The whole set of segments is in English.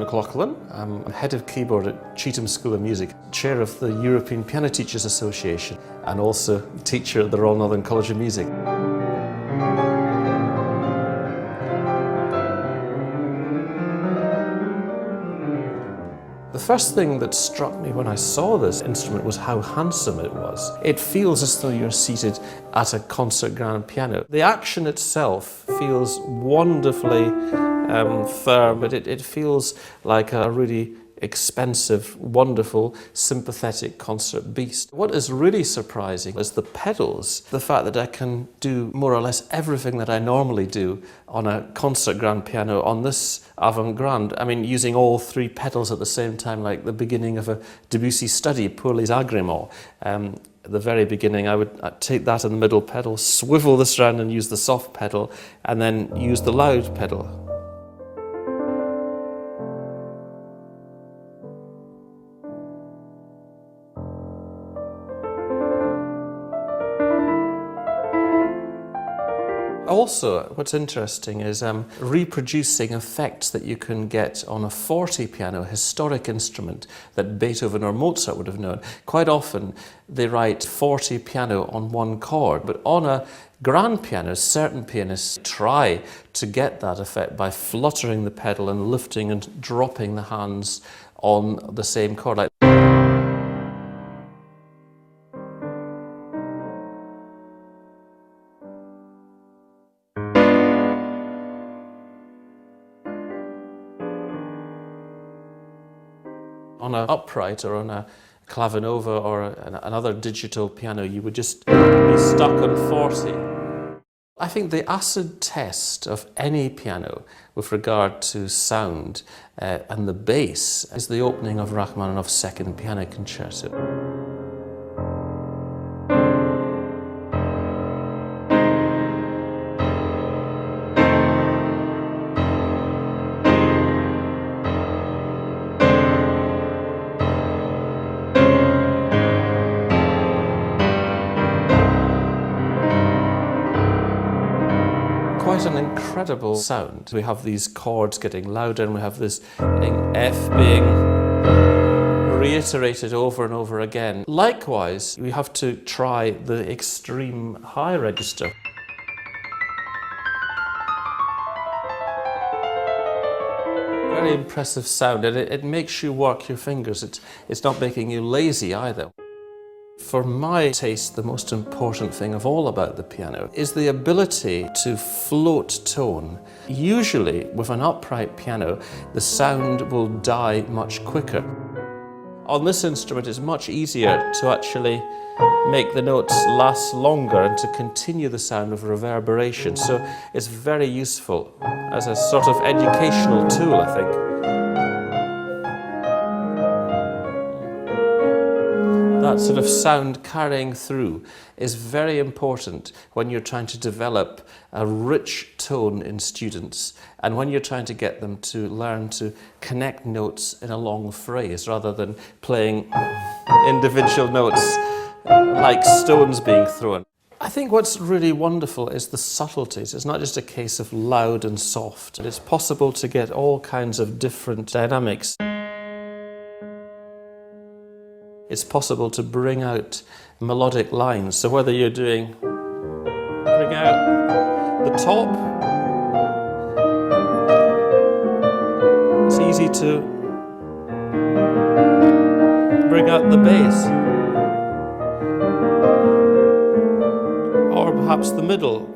McLaughlin. I'm head of keyboard at Cheetham School of Music, chair of the European Piano Teachers Association, and also teacher at the Royal Northern College of Music. The first thing that struck me when I saw this instrument was how handsome it was. It feels as though you're seated at a concert grand piano. The action itself feels wonderfully firm, but it feels like a really expensive, wonderful, sympathetic concert beast. What is really surprising is the pedals, the fact that I can do more or less everything that I normally do on a concert grand piano on this AvantGrand. I mean, using all three pedals at the same time, like the beginning of a Debussy study, Pour les agréments. At the very beginning, I'd take that in the middle pedal, swivel this around and use the soft pedal, and then use the loud pedal. Also, what's interesting is reproducing effects that you can get on a forte piano, a historic instrument that Beethoven or Mozart would have known. Quite often they write forte piano on one chord, but on a grand piano, certain pianists try to get that effect by fluttering the pedal and lifting and dropping the hands on the same chord. On an upright or on a clavinova or another digital piano, you would just be stuck on 40. I think the acid test of any piano with regard to sound and the bass is the opening of Rachmaninoff's Second Piano Concerto. Quite an incredible sound. We have these chords getting louder and we have this F being reiterated over and over again. Likewise, we have to try the extreme high register. Very impressive sound, and it makes you work your fingers. It's not making you lazy either. For my taste, the most important thing of all about the piano is the ability to float tone. Usually, with an upright piano, the sound will die much quicker. On this instrument, it's much easier to actually make the notes last longer and to continue the sound of reverberation. So it's very useful as a sort of educational tool, I think. That sort of sound carrying through is very important when you're trying to develop a rich tone in students and when you're trying to get them to learn to connect notes in a long phrase rather than playing individual notes like stones being thrown. I think what's really wonderful is the subtleties. It's not just a case of loud and soft. It's possible to get all kinds of different dynamics. It's possible to bring out melodic lines. So whether you're bring out the top, it's easy to bring out the bass, or perhaps the middle.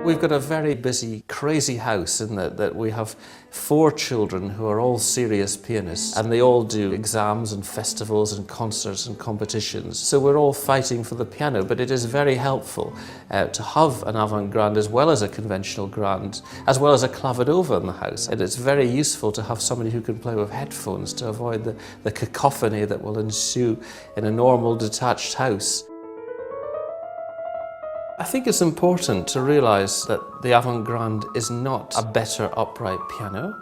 We've got a very busy, crazy house in that we have 4 children who are all serious pianists, and they all do exams and festivals and concerts and competitions. So we're all fighting for the piano, but it is very helpful to have an AvantGrand as well as a conventional grand, as well as a clavinova in the house. And it's very useful to have somebody who can play with headphones to avoid the cacophony that will ensue in a normal detached house. I think it's important to realise that the AvantGrand is not a better upright piano,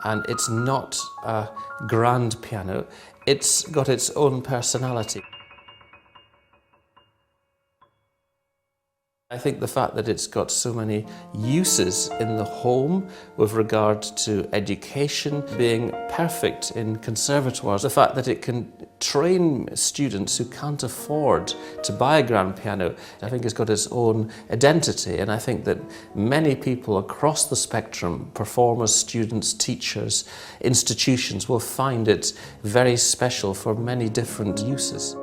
and it's not a grand piano. It's got its own personality. I think the fact that it's got so many uses in the home with regard to education, being perfect in conservatoires, the fact that it can train students who can't afford to buy a grand piano, I think it's got its own identity, and I think that many people across the spectrum, performers, students, teachers, institutions, will find it very special for many different uses.